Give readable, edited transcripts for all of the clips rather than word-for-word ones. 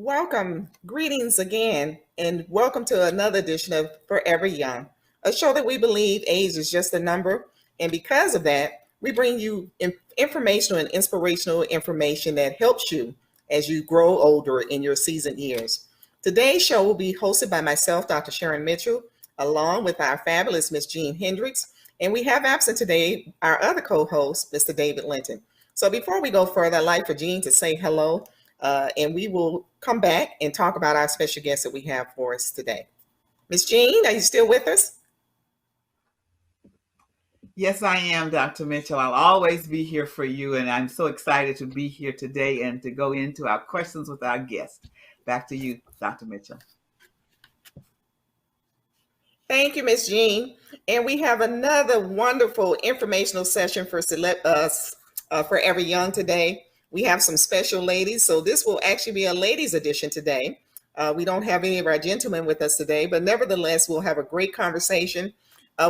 Welcome, greetings again, and welcome to another edition of Forever Young, a show that we believe age is just a number. And because of that, we bring you informational and inspirational information that helps you as you grow older in your seasoned years. Today's show will be hosted by myself, Dr. Sharon Mitchell, along with our fabulous Miss Jean Hendricks. And we have absent today our other co host, Mr. David Linton. So before we go further, I'd like for Jean to say hello and we will come back and talk about our special guest that we have for us today. Miss Jean, are you still with us? Yes, I am, Dr. Mitchell. I'll always be here for you, and I'm so excited to be here today and to go into our questions with our guest. Back to you, Dr. Mitchell. Thank you, Miss Jean. And we have another wonderful informational session for Forever Young today. We have some special ladies, so this will actually be a ladies' edition today. We don't have any of our gentlemen with us today, but nevertheless, we'll have a great conversation.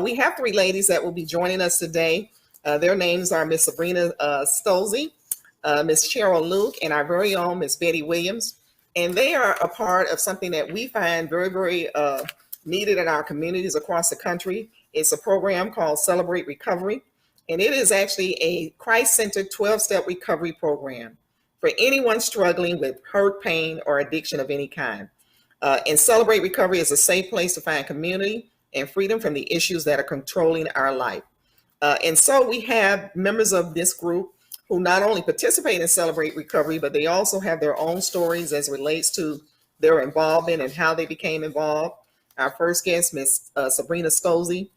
We have three ladies that will be joining us today. Their names are Miss Sabrina Stolze, Miss Cheryl Luke, and our very own Miss Betty Williams. And they are a part of something that we find very, very needed in our communities across the country. It's a program called Celebrate Recovery. And it is actually a Christ-centered 12-step recovery program for anyone struggling with hurt, pain, or addiction of any kind. And Celebrate Recovery is a safe place to find community and freedom from the issues that are controlling our life. And so we have members of this group who not only participate in Celebrate Recovery, but they also have their own stories as it relates to their involvement and how they became involved. Our first guest, Ms. Sabrina Stolze,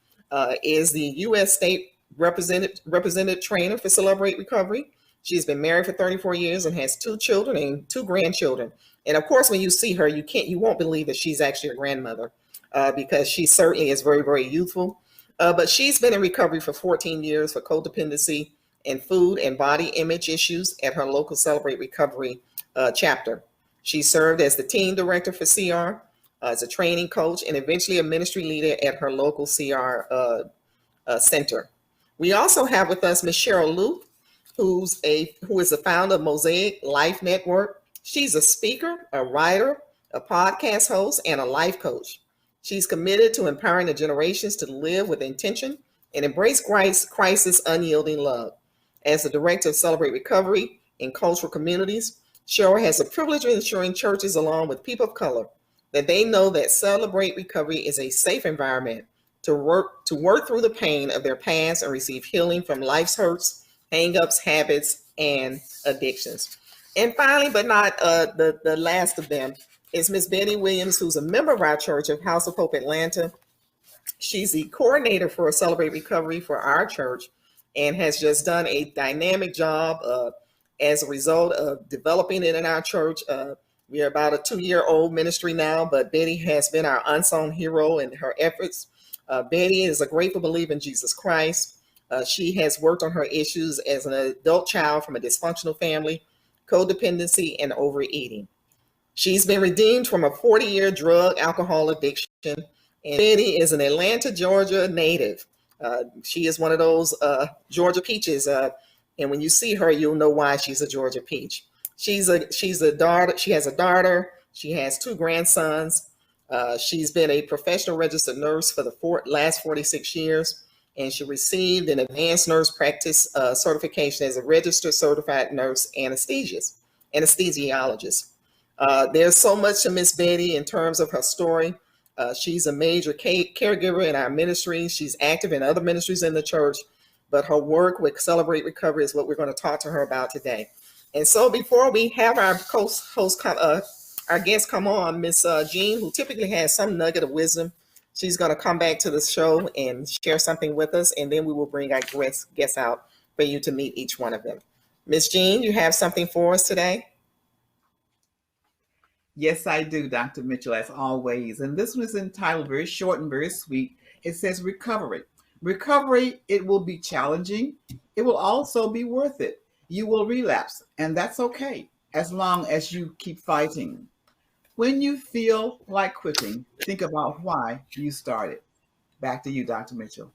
is the U.S. State represented trainer for Celebrate Recovery. She's been married for 34 years and has 2 children and 2 grandchildren. And of course, when you see her, you won't believe that she's actually a grandmother because she certainly is very, very youthful. But she's been in recovery for 14 years for codependency and food and body image issues at her local Celebrate Recovery chapter. She served as the team director for CR, as a training coach, and eventually a ministry leader at her local CR center. We also have with us Ms. Cheryl Luke, who is the founder of Mosaic Life Network. She's a speaker, a writer, a podcast host, and a life coach. She's committed to empowering the generations to live with intention and embrace Christ's unyielding love. As the director of Celebrate Recovery in cultural communities, Cheryl has the privilege of ensuring churches, along with people of color, that they know that Celebrate Recovery is a safe environment to work through the pain of their past and receive healing from life's hurts, hang-ups, habits, and addictions. And finally, but not the last of them, is Miss Betty Williams, who's a member of our church of House of Hope Atlanta. She's the coordinator for Celebrate Recovery for our church and has just done a dynamic job as a result of developing it in our church. We are about a 2-year-old ministry now, but Betty has been our unsung hero in her efforts. Betty is a grateful believer in Jesus Christ. She has worked on her issues as an adult child from a dysfunctional family, codependency, and overeating. She's been redeemed from a 40-year drug alcohol addiction. And Betty is an Atlanta, Georgia native. She is one of those Georgia peaches. And when you see her, you'll know why she's a Georgia peach. She's a daughter. She has a daughter. She has 2 grandsons. She's been a professional registered nurse for the last 46 years, and she received an advanced nurse practice certification as a registered certified nurse anesthesiologist. There's so much to Miss Betty in terms of her story. She's a major caregiver in our ministry. She's active in other ministries in the church, but her work with Celebrate Recovery is what we're going to talk to her about today. And so before we have our our guest come on, Miss Jean, who typically has some nugget of wisdom, she's going to come back to the show and share something with us, and then we will bring our guests out for you to meet each one of them. Miss Jean, you have something for us today? Yes, I do, Dr. Mitchell, as always. And this one is entitled, very short and very sweet. It says recovery. Recovery, it will be challenging. It will also be worth it. You will relapse, and that's okay, as long as you keep fighting. When you feel like quitting, think about why you started. Back to you, Dr. Mitchell.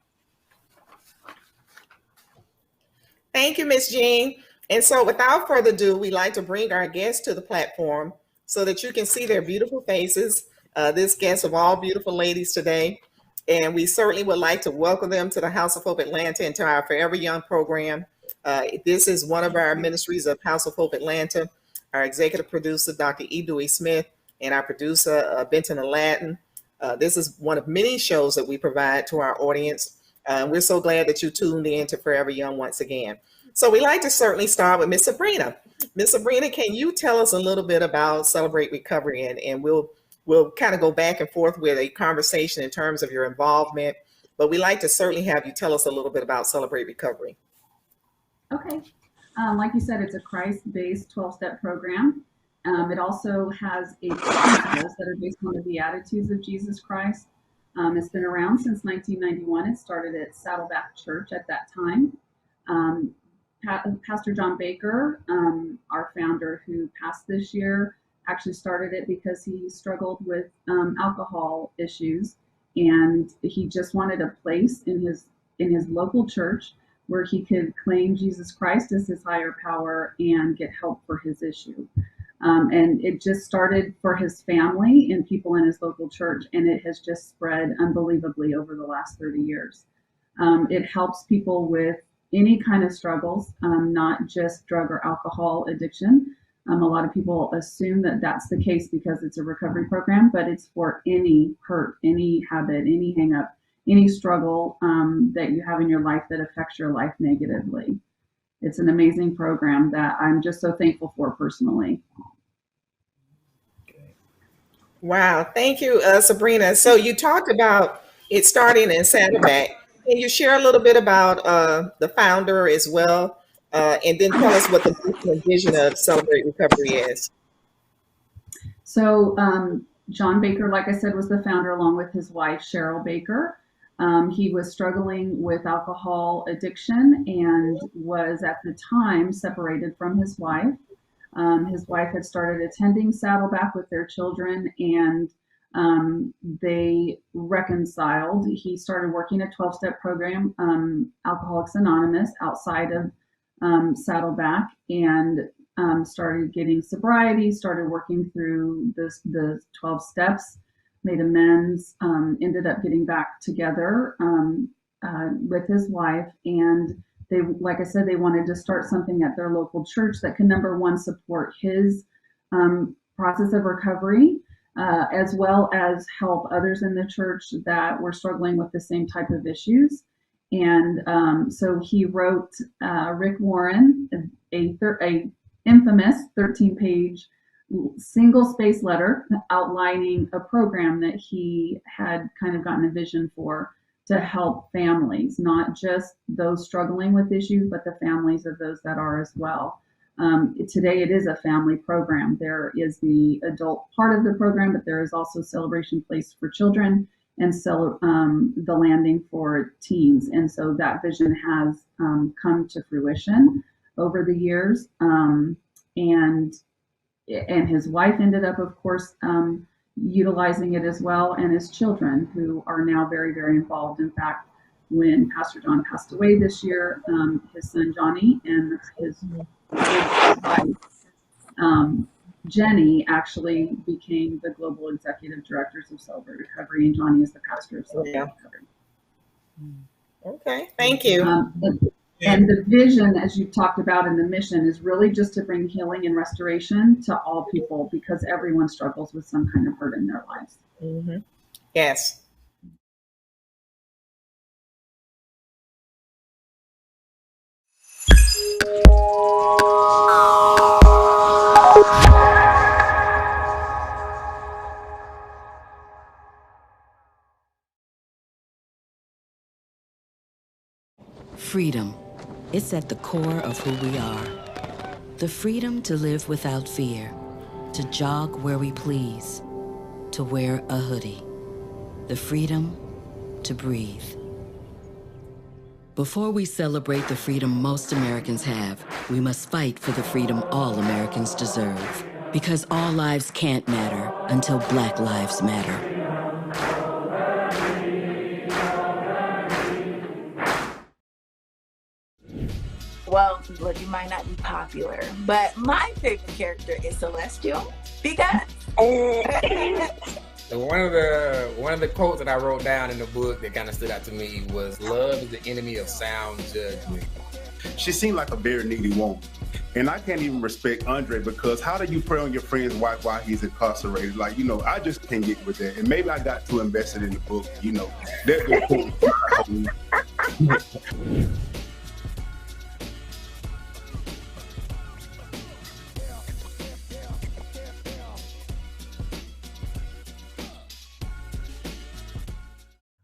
Thank you, Miss Jean. And so without further ado, we'd like to bring our guest to the platform so that you can see their beautiful faces. This guest of all beautiful ladies today. And we certainly would like to welcome them to the House of Hope Atlanta and to our Forever Young program. This is one of our ministries of House of Hope Atlanta. Our executive producer, Dr. E. Dewey Smith, and our producer, Benton Aladdin. This is one of many shows that we provide to our audience. We're so glad that you tuned in to Forever Young once again. So we like to certainly start with Miss Sabrina. Miss Sabrina, can you tell us a little bit about Celebrate Recovery? And we'll kind of go back and forth with a conversation in terms of your involvement. But we like to certainly have you tell us a little bit about Celebrate Recovery. Okay. Like you said, it's a Christ-based 12-step program. It also has 8 principles that are based on the Beatitudes of Jesus Christ. It's been around since 1991. It started at Saddleback Church at that time. Pastor John Baker, our founder who passed this year, actually started it because he struggled with alcohol issues, and he just wanted a place in his local church where he could claim Jesus Christ as his higher power and get help for his issue. And it just started for his family and people in his local church, and it has just spread unbelievably over the last 30 years. It helps people with any kind of struggles, not just drug or alcohol addiction. A lot of people assume that that's the case because it's a recovery program, but it's for any hurt, any habit, any hang up, any struggle that you have in your life that affects your life negatively. It's an amazing program that I'm just so thankful for personally. Wow, thank you, Sabrina. So you talked about it starting in Saddleback. Can you share a little bit about the founder as well? And then tell us what the mission and vision of Celebrate Recovery is. So John Baker, like I said, was the founder along with his wife, Cheryl Baker. He was struggling with alcohol addiction and was at the time separated from his wife. His wife had started attending Saddleback with their children, and they reconciled. He started working a 12-step program, Alcoholics Anonymous, outside of Saddleback, and started getting sobriety, started working through the 12 steps, made amends, ended up getting back together with his wife. And they, like I said, they wanted to start something at their local church that can, number one, support his process of recovery, as well as help others in the church that were struggling with the same type of issues. And so he wrote Rick Warren, a infamous 13-page single-space letter outlining a program that he had kind of gotten a vision for to help families, not just those struggling with issues, but the families of those that are as well. Today it is a family program. There is the adult part of the program, but there is also Celebration Place for children and the landing for teens. And so that vision has come to fruition over the years. And his wife ended up, of course, utilizing it as well, and his children, who are now very, very involved. In fact, when Pastor John passed away this year, his son Johnny and his wife, Jenny, actually became the global executive directors of Celebrate Recovery, and Johnny is the pastor of Celebrate Recovery. Okay, thank you. And the vision, as you talked about in the mission, is really just to bring healing and restoration to all people, because everyone struggles with some kind of hurt in their lives. Mm-hmm. Yes. Freedom. It's at the core of who we are. The freedom to live without fear, to jog where we please, to wear a hoodie. The freedom to breathe. Before we celebrate the freedom most Americans have, we must fight for the freedom all Americans deserve. Because all lives can't matter until Black lives matter. well, look, you might not be popular, but my favorite character is Celestial because One of the quotes that I wrote down in the book that kind of stood out to me was, "Love is the enemy of sound judgment." She seemed like a very needy woman. And I can't even respect Andre, because how do you prey on your friend's wife while he's incarcerated? Like, I just can't get with that. And maybe I got too invested in the book, That's the point.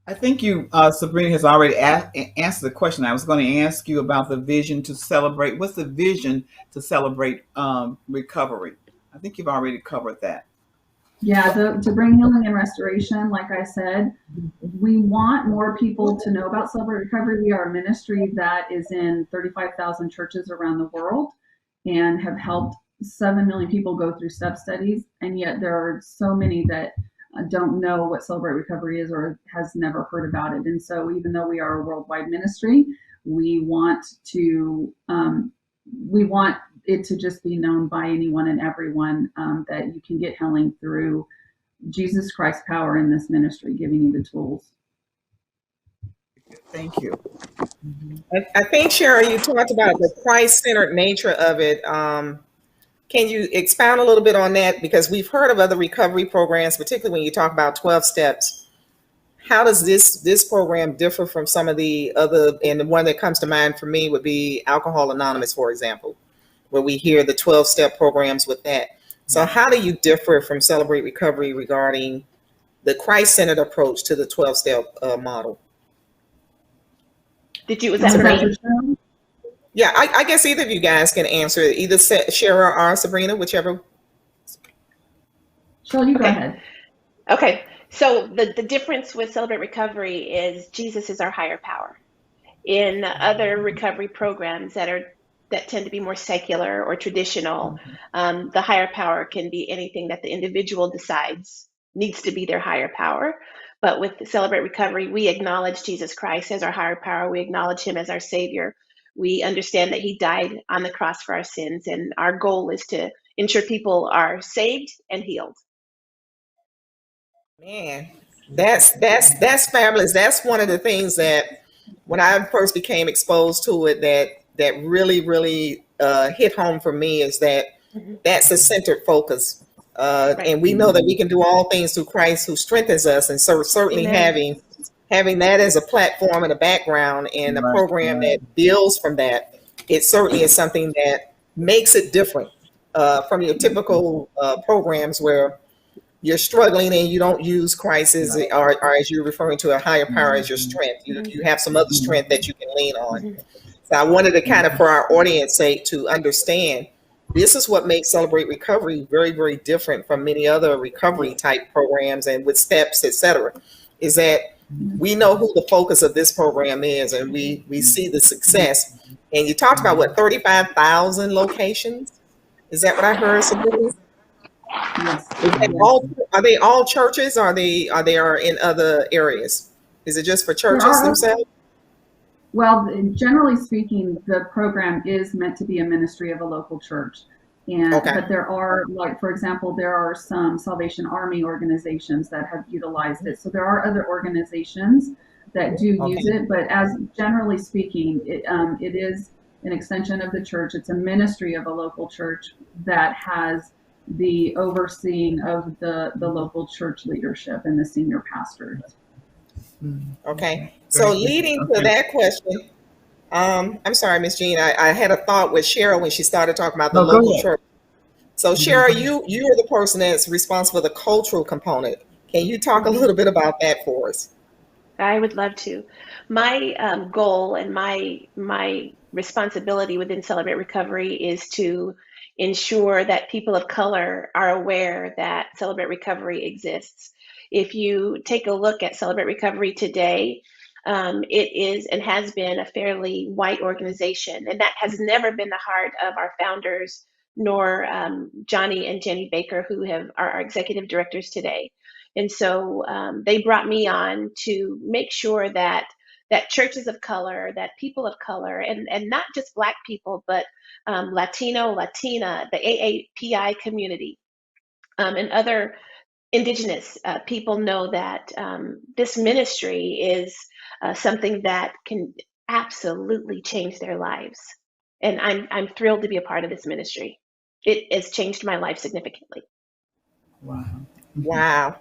I think you, Sabrina, has already answered the question. I was going to ask you about the vision to celebrate. What's the vision to celebrate recovery? I think you've already covered that. Yeah, to bring healing and restoration, like I said, we want more people to know about Celebrate Recovery. We are a ministry that is in 35,000 churches around the world and have helped 7 million people go through step studies. And yet there are so many that don't know what Celebrate Recovery is or has never heard about it. And so even though we are a worldwide ministry, we want it to just be known by anyone and everyone that you can get healing through Jesus Christ's power in this ministry, giving you the tools. Thank you. I think, Cheryl, you talked about the Christ-centered nature of it. Can you expound a little bit on that? Because we've heard of other recovery programs, particularly when you talk about 12 steps. How does this program differ from some of the other, and the one that comes to mind for me would be Alcohol Anonymous, for example, where we hear the 12-step programs with that. So how do you differ from Celebrate Recovery regarding the Christ-centered approach to the 12-step model? Was that me? Yeah, I guess either of you guys can answer it, either Cheryl or Sabrina, whichever. Cheryl, you go ahead. Okay, so the difference with Celebrate Recovery is Jesus is our higher power. In other recovery programs that tend to be more secular or traditional, the higher power can be anything that the individual decides needs to be their higher power. But with Celebrate Recovery, we acknowledge Jesus Christ as our higher power. We acknowledge him as our Savior. We understand that he died on the cross for our sins, and our goal is to ensure people are saved and healed. Man, that's fabulous. That's one of the things that when I first became exposed to it, that really hit home for me, is that that's the centered focus. Right. And we know that we can do all things through Christ who strengthens us. And so certainly Amen. having that as a platform and a background and a program that builds from that, it certainly is something that makes it different from your typical programs where you're struggling and you don't use Christ as, or as you're referring to, a higher power as your strength. You have some other strength that you can lean on. So I wanted to kind of, for our audience sake, to understand this is what makes Celebrate Recovery very, very different from many other recovery type programs and with steps, et cetera, is that we know who the focus of this program is, and we see the success. And you talked about what, 35,000 locations? Is that what I heard? Yes. Are they all churches? Or are they in other areas? Is it just for churches themselves? Well, generally speaking, the program is meant to be a ministry of a local church. But there are, like, for example, there are some Salvation Army organizations that have utilized it. So there are other organizations that do use it. But as generally speaking, it is an extension of the church. It's a ministry of a local church that has the overseeing of the local church leadership and the senior pastors. Okay. So leading to that question, I'm sorry, Ms. Jean, I had a thought with Cheryl when she started talking about the local church. So Cheryl, you are the person that's responsible for the cultural component. Can you talk a little bit about that for us? I would love to. My goal and my responsibility within Celebrate Recovery is to ensure that people of color are aware that Celebrate Recovery exists. If you take a look at Celebrate Recovery today, it is and has been a fairly white organization, and that has never been the heart of our founders, nor Johnny and Jenny Baker, who are our executive directors today. And so they brought me on to make sure that that churches of color, that people of color, and not just Black people, but Latino, Latina, the AAPI community, and other Indigenous people know that this ministry is something that can absolutely change their lives. And I'm thrilled to be a part of this ministry. It has changed my life significantly. Wow. Wow.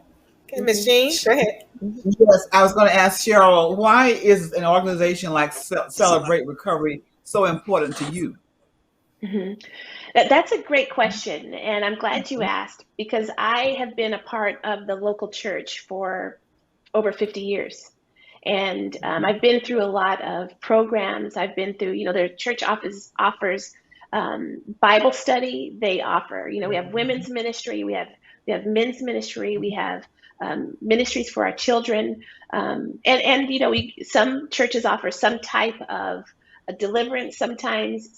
Okay, Miss Jean, go ahead. Yes, I was going to ask Cheryl, why is an organization like Celebrate Recovery so important to you? That's a great question, and I'm glad you asked, because I have been a part of the local church for over 50 years. And I've been through a lot of programs. I've been through, their church office offers Bible study. They offer, we have women's ministry, we have men's ministry, we have ministries for our children, and some churches offer some type of a deliverance sometimes,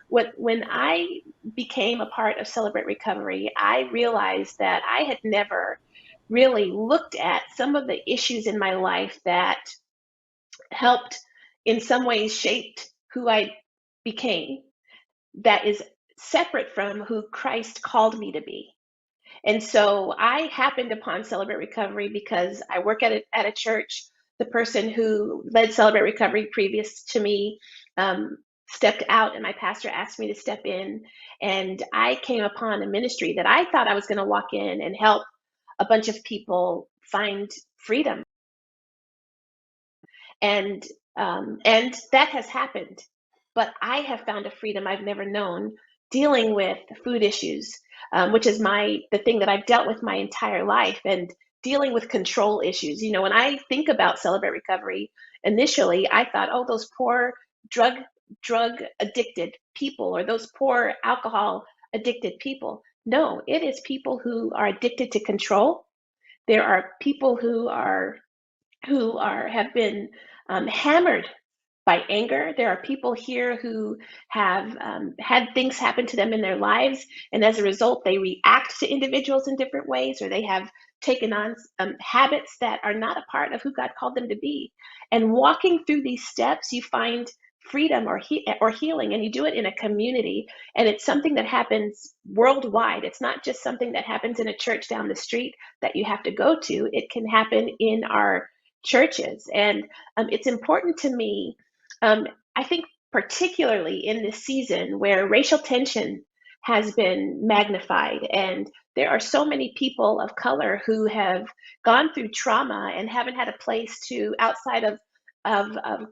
but when I became a part of Celebrate Recovery, I realized that I had never really looked at some of the issues in my life that helped, in some ways, shaped who I became, that is separate from who Christ called me to be. And so I happened upon Celebrate Recovery because I work at a church. The person who led Celebrate Recovery previous to me stepped out, and my pastor asked me to step in. And I came upon a ministry that I thought I was going to walk in and help a bunch of people find freedom. And that has happened. But I have found a freedom I've never known dealing with food issues, which is the thing that I've dealt with my entire life, and dealing with control issues. When I think about Celebrate Recovery, initially I thought, oh, those poor drug addicted people, or those poor alcohol addicted people. No, it is people who are addicted to control. There are people who have been hammered by anger. There are people here who have had things happen to them in their lives, and as a result, they react to individuals in different ways, or they have taken on habits that are not a part of who God called them to be. And walking through these steps, you find freedom or healing, and you do it in a community, and it's something that happens worldwide. It's not just something that happens in a church down the street that you have to go to. It can happen in our churches, and it's important to me. I think particularly in this season where racial tension has been magnified, and there are so many people of color who have gone through trauma and haven't had a place to, outside of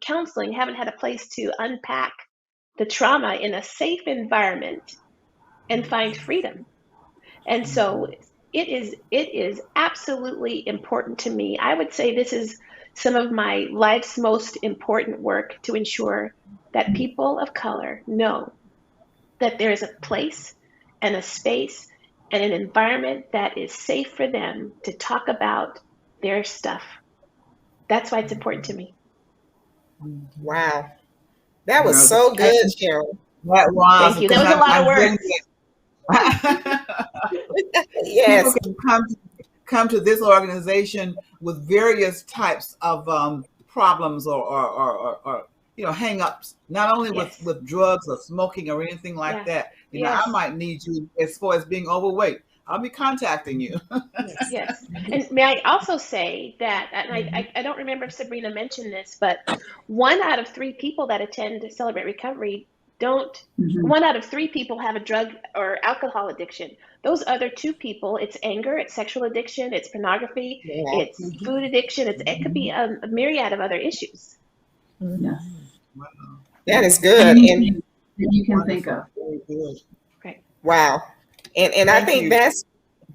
counseling, haven't had a place to unpack the trauma in a safe environment and find freedom. And so it is absolutely important to me. I would say this is some of my life's most important work, to ensure that people of color know that there is a place and a space and an environment that is safe for them to talk about their stuff. That's why it's important to me. Wow. That was so good, Cheryl. That was. Thank you. That was a lot of words. Yes. People can come to this organization with various types of problems or hang-ups, not only with drugs or smoking or anything like that. I might need you as far as being overweight. I'll be contacting you. Yes. And may I also say that, and I don't remember if Sabrina mentioned this, but 1 out of 3 people that attend Celebrate Recovery don't. 1 out of 3 people have a drug or alcohol addiction. Those other 2 people, it's anger, it's sexual addiction, it's pornography, it's food addiction. It could be a myriad of other issues. Yes. Wow. That is good. And you can think of. Right. Wow. And I think that's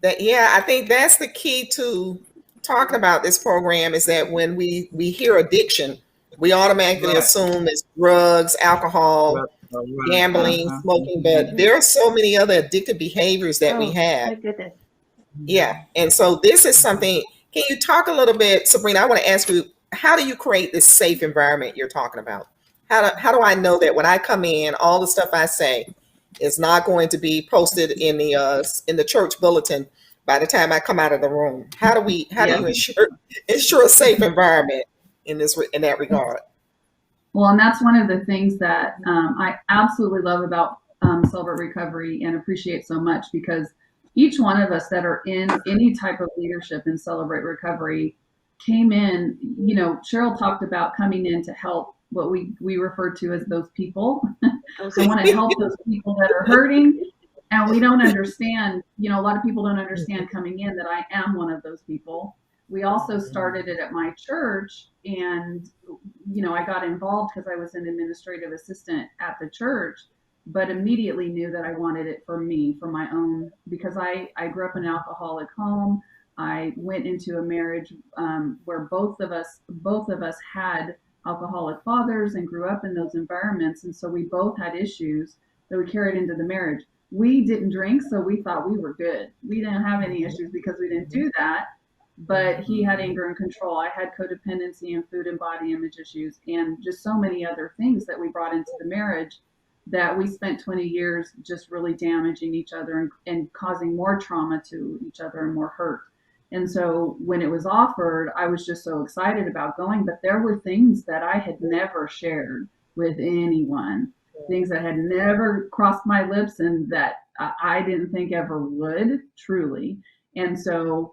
the key to talking about this program, is that when we hear addiction, we automatically assume it's drugs, alcohol, gambling, smoking, but there are so many other addictive behaviors that we have. My goodness. Yeah. And so this is something, can you talk a little bit, Sabrina? I want to ask you, how do you create this safe environment you're talking about? How do I know that when I come in, all the stuff I say is not going to be posted in the church bulletin by the time I come out of the room? How do you ensure a safe environment in that regard. Well, and that's one of the things that I absolutely love about Celebrate Recovery and appreciate so much, because each one of us that are in any type of leadership in Celebrate Recovery came in, Cheryl talked about coming in to help what we refer to as those people. I want to help those people that are hurting. And we don't understand, a lot of people don't understand coming in that I am one of those people. We also started it at my church, and, I got involved because I was an administrative assistant at the church, but immediately knew that I wanted it for me, for my own, because I grew up in an alcoholic home. I went into a marriage where both of us had alcoholic fathers and grew up in those environments. And so we both had issues that we carried into the marriage. We didn't drink, so we thought we were good. We didn't have any issues because we didn't do that. But he had anger and control. I had codependency and food and body image issues, and just so many other things that we brought into the marriage that we spent 20 years just really damaging each other and causing more trauma to each other and more hurt. And so when it was offered, I was just so excited about going, but there were things that I had never shared with anyone, things that had never crossed my lips and that I didn't think ever would, truly. And so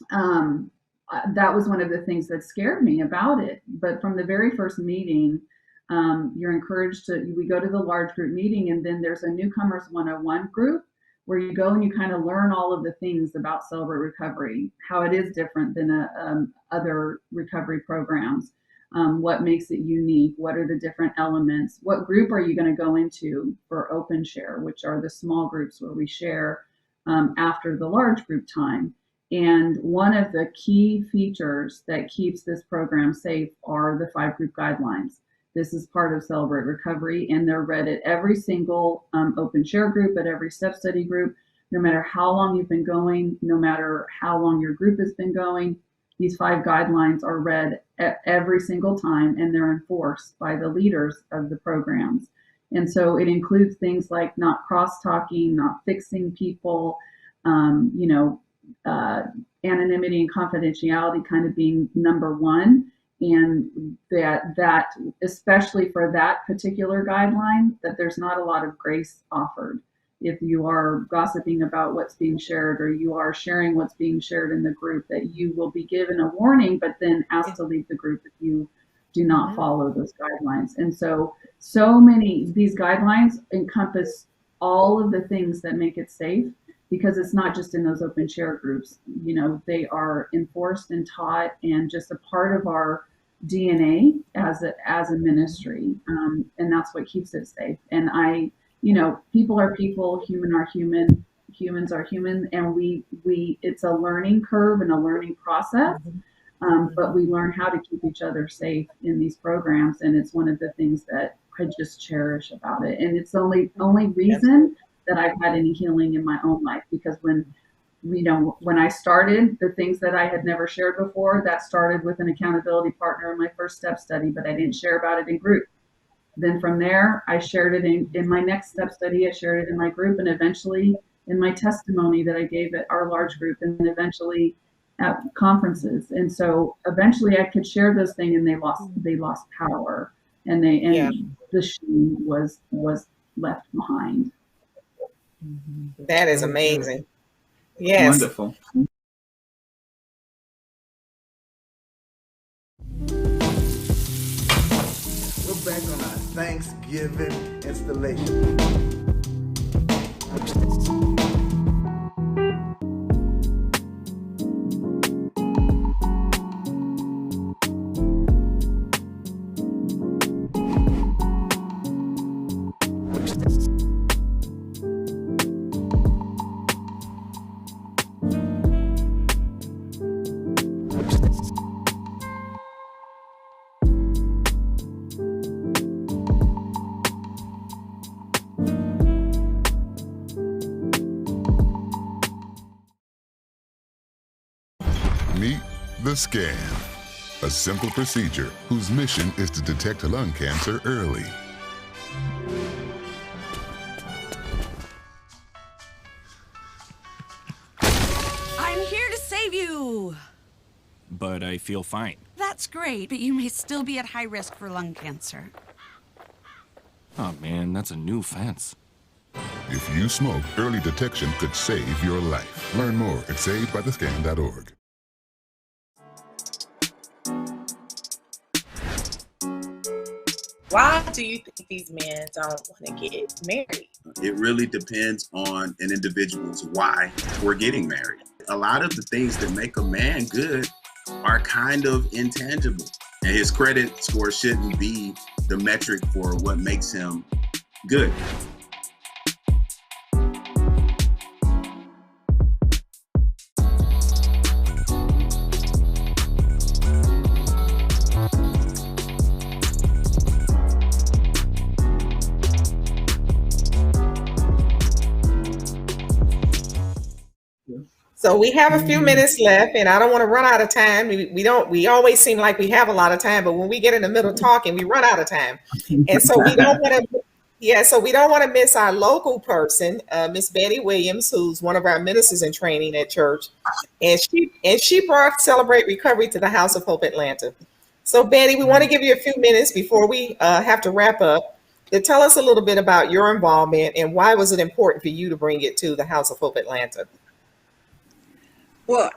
that was one of the things that scared me about it. But from the very first meeting, you're encouraged we go to the large group meeting, and then there's a Newcomers 101 group where you go and you kind of learn all of the things about Celebrate Recovery, how it is different than other recovery programs, what makes it unique, what are the different elements, what group are you going to go into for Open Share, which are the small groups where we share after the large group time. And one of the key features that keeps this program safe are the 5 group guidelines. This is part of Celebrate Recovery, and they're read at every single Open Share group, at every step study group, no matter how long you've been going, no matter how long your group has been going. These 5 guidelines are read at every single time, and they're enforced by the leaders of the programs. And so it includes things like not cross-talking, not fixing people, anonymity and confidentiality kind of being number one. And that especially for that particular guideline, that there's not a lot of grace offered. If you are gossiping about what's being shared, or you are sharing what's being shared in the group, that you will be given a warning, but then asked to leave the group if you do not follow those guidelines. And so many, these guidelines encompass all of the things that make it safe, because it's not just in those Open Share groups. They are enforced and taught and just a part of our DNA as a ministry, and that's what keeps it safe. And people are people, human are human, humans are human, and we it's a learning curve and a learning process, but we learn how to keep each other safe in these programs, and it's one of the things that I just cherish about it. And it's the only reason that I've had any healing in my own life, because when I started, the things that I had never shared before, that started with an accountability partner in my first step study, but I didn't share about it in group. Then from there, I shared it in my next step study, I shared it in my group, and eventually in my testimony that I gave at our large group, and eventually at conferences. And so eventually I could share those things, and they lost power, and the shame was left behind. That is amazing. Yes. Wonderful. We're back on our Thanksgiving installation. Meet the Scan, a simple procedure whose mission is to detect lung cancer early. I'm here to save you! But I feel fine. That's great, but you may still be at high risk for lung cancer. Oh man, that's a new fence. If you smoke, early detection could save your life. Learn more at savedbythescan.org. Why do you think these men don't want to get married? It really depends on an individual's why we're getting married. A lot of the things that make a man good are kind of intangible. And his credit score shouldn't be the metric for what makes him good. So we have a few minutes left, and I don't want to run out of time. We always seem like we have a lot of time, but when we get in the middle talking, we run out of time. And so we don't want to, so we don't want to miss our local person, Miss Betty Williams, who's one of our ministers in training at church. And she brought Celebrate Recovery to the House of Hope Atlanta. So Betty, we want to give you a few minutes before we have to wrap up to tell us a little bit about your involvement and why was it important for you to bring it to the House of Hope Atlanta? Well,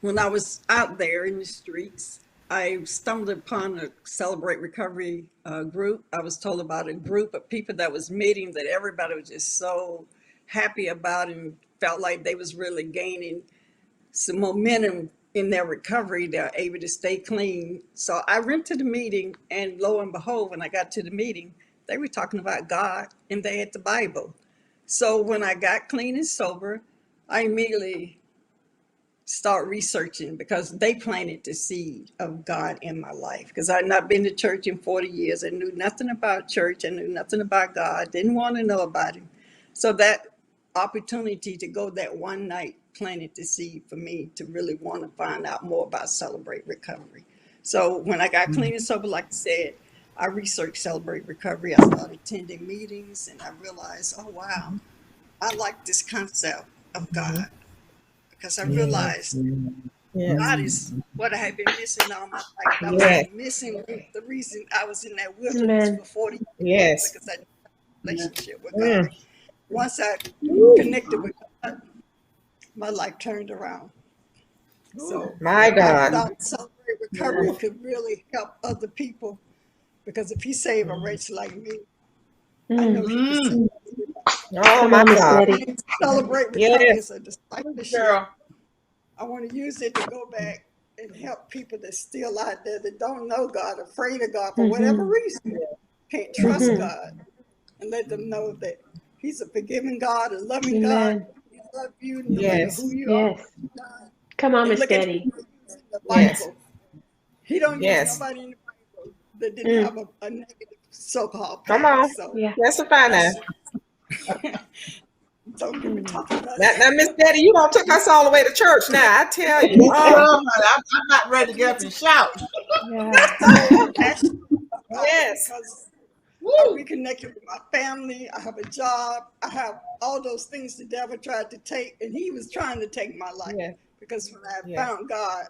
when I was out there in the streets, I stumbled upon a Celebrate Recovery group. I was told about a group of people that was meeting that everybody was just so happy about and felt like they was really gaining some momentum in their recovery. They're able to stay clean. So I went to the meeting, and lo and behold, when I got to the meeting, they were talking about God and they had the Bible. So when I got clean and sober, I immediately start researching because they planted the seed of God in my life. Because I had not been to church in 40 years. I knew nothing about church. I knew nothing about God. Didn't want to know about him. So that opportunity to go that one night planted the seed for me to really want to find out more about Celebrate Recovery. So when I got clean and sober, like I said, I researched Celebrate Recovery. I started attending meetings and I realized, oh, wow, I like this concept of God. Because I realized God is what I had been missing all my life. I was missing the reason I was in that wilderness for 40 years because I didn't have a relationship with God. Once I connected with God, my life turned around. So my God, I thought Celebrate Recovery could really help other people because if he saved a wretch like me, I know he can save. Oh my God. Celebrate Recovery is a discipleship. I want to use it to go back and help people that's still out there that don't know God, afraid of God for whatever reason, can't trust God, and let them know that he's a forgiving God, a loving God. He loves you no matter who you are. Come on, Miss Betty. The Bible. He don't use nobody in the Bible that didn't have a negative so-called past. Come on. So, testify now. Don't get me talking about now, Miss Betty, you don't took us all the way to church now. I tell you. I'm not ready to get up and shout. Yes. Because I'm reconnected with my family. I have a job. I have all those things the devil tried to take, and he was trying to take my life. Because when I found God,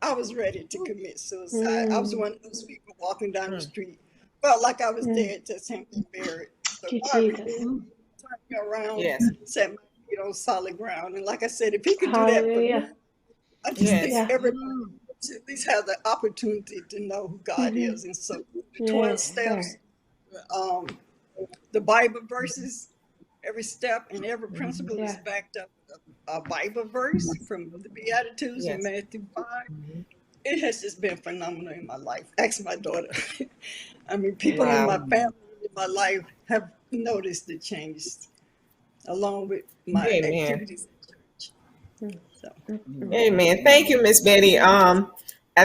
I was ready to commit suicide. I was one of those people walking down the street, felt like I was dead, just simply buried. So God turned me around, set my feet on solid ground. And like I said, if he could do that for me, I just think everybody should at least have the opportunity to know who God is. And so the 12 steps, the Bible verses, every step and every principle is backed up with a Bible verse from the Beatitudes in Matthew 5. It has just been phenomenal in my life. Ask my daughter. I mean, people in my family, in my life have noticed the changes along with my activities at church. So. Amen. Thank you, Miss Betty. I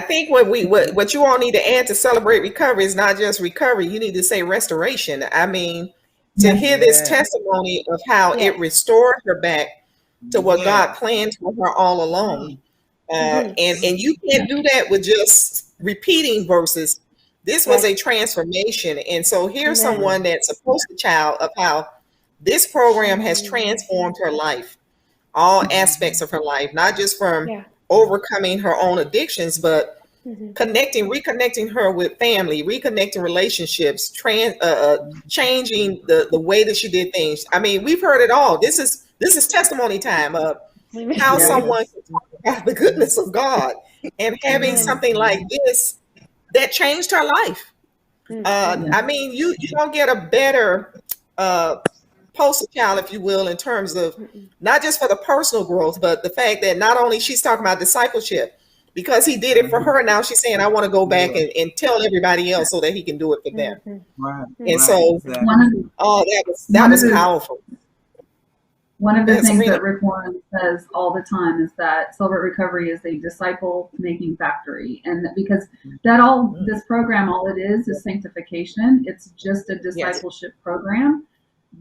think what you all need to add to Celebrate Recovery is not just recovery. You need to say restoration. I mean, to hear this testimony of how it restored her back to what God planned for her all along. And you can't do that with just repeating verses. This was a transformation. And so here's someone that's a poster child of how this program has transformed her life, all aspects of her life, not just from overcoming her own addictions, but reconnecting her with family, reconnecting relationships, changing the way that she did things. I mean, we've heard it all. This is testimony time of how someone can talk about the goodness of God and having something like this that changed her life. I mean, you don't get a better poster child, if you will, in terms of not just for the personal growth, but the fact that not only she's talking about discipleship, because he did it for her. Now she's saying, I want to go back and tell everybody else so that he can do it for them. Right. And so, that was powerful. One of the things Sabrina. that Rick Warren says all the time is that Celebrate Recovery is a disciple-making factory, and that because this program, all it is sanctification. It's just a discipleship program,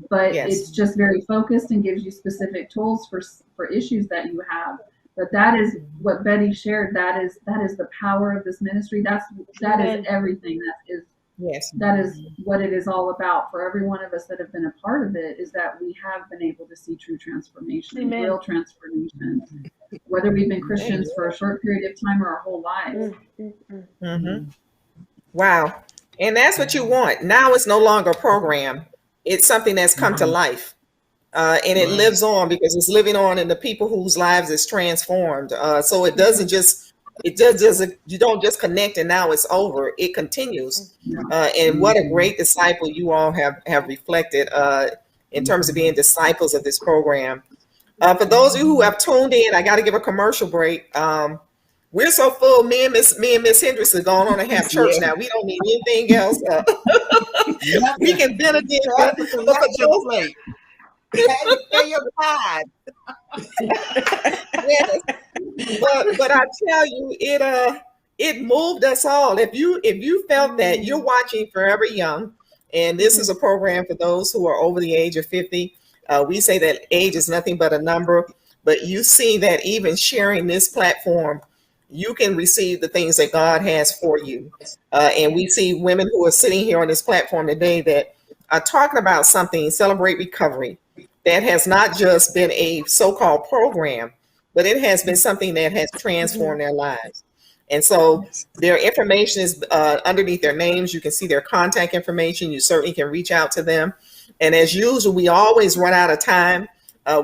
but it's just very focused and gives you specific tools for issues that you have. But that is what Betty shared. That is the power of this ministry. That is everything. That is what it is all about for every one of us that have been a part of it, is that we have been able to see true transformation, real transformation, whether we've been Christians for a short period of time or our whole lives. Wow. And that's what you want. Now it's no longer a program. It's something that's come to life. And it lives on because it's living on in the people whose lives it's transformed. So it doesn't just, you don't just connect and now it's over. It continues. And what a great disciple you all have reflected in terms of being disciples of this program. For those of you who have tuned in, I got to give a commercial break. We're so full. Me and Miss Hendricks are going on and have church now. We don't need anything else. We can benedict. Your pride. Yes. But I tell you, it moved us all. If you felt that, you're watching Forever Young, and this is a program for those who are over the age of 50. We say that age is nothing but a number, but you see that even sharing this platform, you can receive the things that God has for you. And we see women who are sitting here on this platform today that are talking about something, Celebrate Recovery, that has not just been a so-called program, but it has been something that has transformed their lives. And so their information is underneath their names. You can see their contact information. You certainly can reach out to them. And as usual, we always run out of time.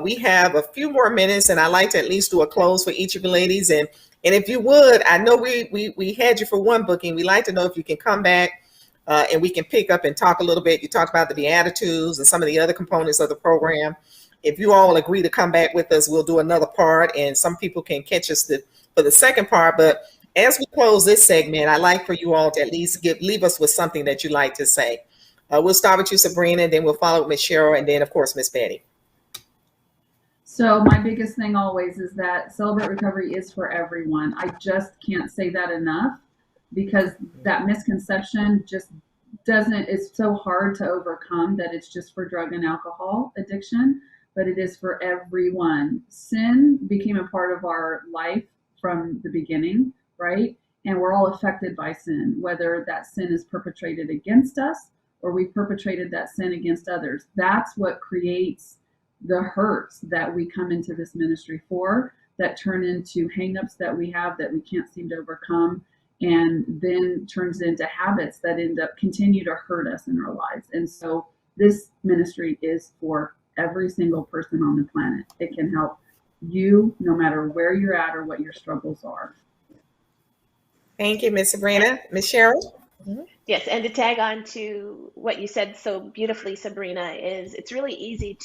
We have a few more minutes, and I like to at least do a close for each of you ladies. And if you would, I know we had you for one booking. We'd like to know if you can come back and we can pick up and talk a little bit. You talked about the Beatitudes and some of the other components of the program. If you all agree to come back with us, we'll do another part, and some people can catch us for the second part. But as we close this segment, I'd like for you all to at least leave us with something that you'd like to say. We'll start with you, Sabrina, and then we'll follow with Ms. Cheryl, and then, of course, Ms. Betty. So my biggest thing always is that Celebrate Recovery is for everyone. I just can't say that enough, because that misconception just it's so hard to overcome that it's just for drug and alcohol addiction, but it is for everyone. Sin became a part of our life from the beginning, right? And we're all affected by sin, whether that sin is perpetrated against us or we perpetrated that sin against others. That's what creates the hurts that we come into this ministry for, that turn into hangups that we have that we can't seem to overcome, and then turns into habits that end up continue to hurt us in our lives. And so this ministry is for every single person on the planet. It can help you no matter where you're at or what your struggles are. Thank you, Ms. Sabrina. Ms. Cheryl? Yes, and to tag on to what you said so beautifully, Sabrina, is it's really easy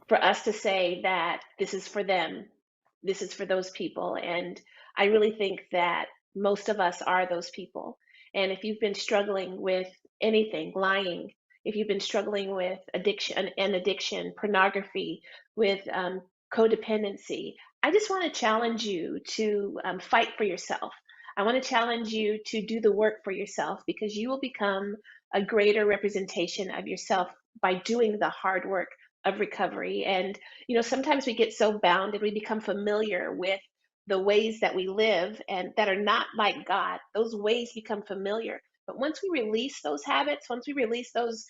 for us to say that this is for them, this is for those people. And I really think that most of us are those people. And if you've been struggling with anything, lying, if you've been struggling with addiction, pornography, with codependency, I just want to challenge you to fight for yourself. I want to challenge you to do the work for yourself, because you will become a greater representation of yourself by doing the hard work of recovery. And, sometimes we get so bound and we become familiar with the ways that we live and that are not like God. Those ways become familiar. But once we release those habits, once we release those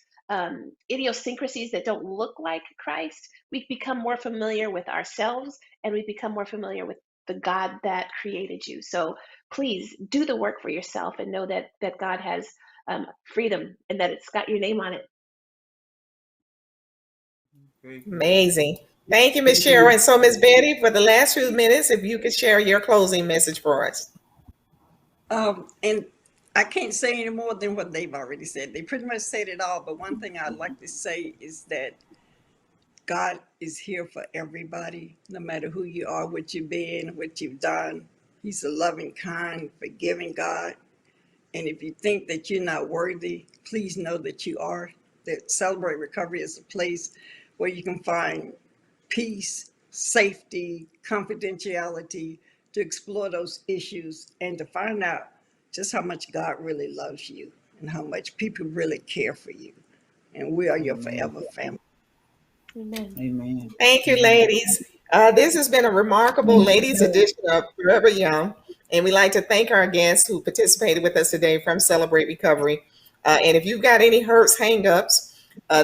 idiosyncrasies that don't look like Christ, we become more familiar with ourselves, and we become more familiar with the God that created you. So please do the work for yourself and know that God has freedom and that it's got your name on it. Amazing. Thank you, Ms. Cheryl. And so, Ms. Betty, for the last few minutes, if you could share your closing message for us. And I can't say any more than what they've already said. They pretty much said it all. But one thing I'd like to say is that God is here for everybody, no matter who you are, what you've been, what you've done. He's a loving, kind, forgiving God. And if you think that you're not worthy, please know that you are. That Celebrate Recovery is a place where you can find peace, safety, confidentiality, to explore those issues and to find out just how much God really loves you and how much people really care for you. And we are your forever family. Amen. Amen. Thank you, ladies. This has been a remarkable ladies edition of Forever Young. And we'd like to thank our guests who participated with us today from Celebrate Recovery. And if you've got any hurts, hang-ups,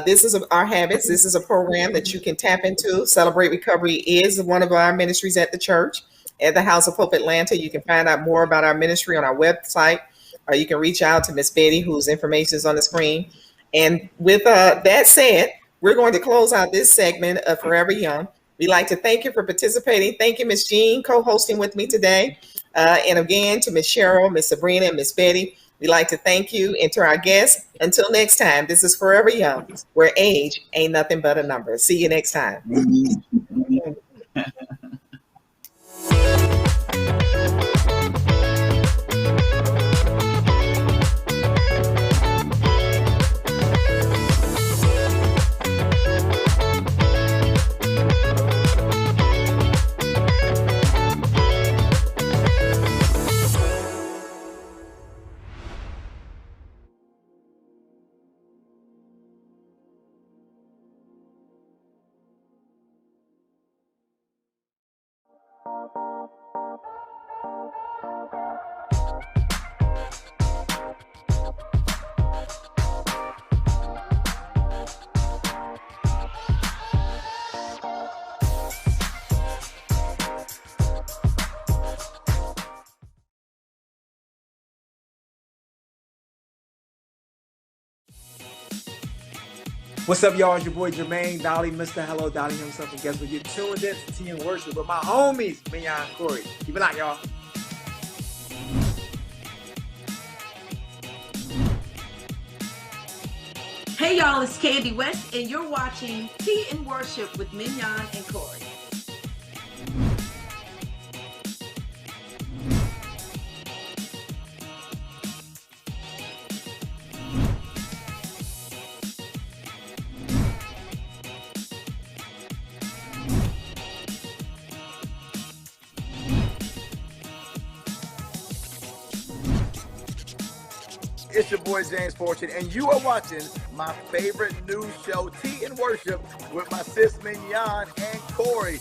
this is our habits. This is a program that you can tap into. Celebrate Recovery is one of our ministries at the church, at the House of Hope Atlanta. You can find out more about our ministry on our website, or you can reach out to Miss Betty, whose information is on the screen. And with that said, we're going to close out this segment of Forever Young. We'd like to thank you for participating. Thank you, Miss Jean, co-hosting with me today. And again, to Miss Cheryl, Miss Sabrina, and Miss Betty, we'd like to thank you. And to our guests, until next time, this is Forever Young, where age ain't nothing but a number. See you next time. What's up, y'all? It's your boy Jermaine Dolly, Mr. Hello Dolly himself, and guess what? You're tuned in to Tea and Worship with my homies, Mignon and Corey. Keep it out, y'all. Hey, y'all, it's Candy West, and you're watching Tea and Worship with Mignon and Corey. It's your boy James Fortune, and you are watching my favorite news show, Tea and Worship, with my sis Mignon and Corey.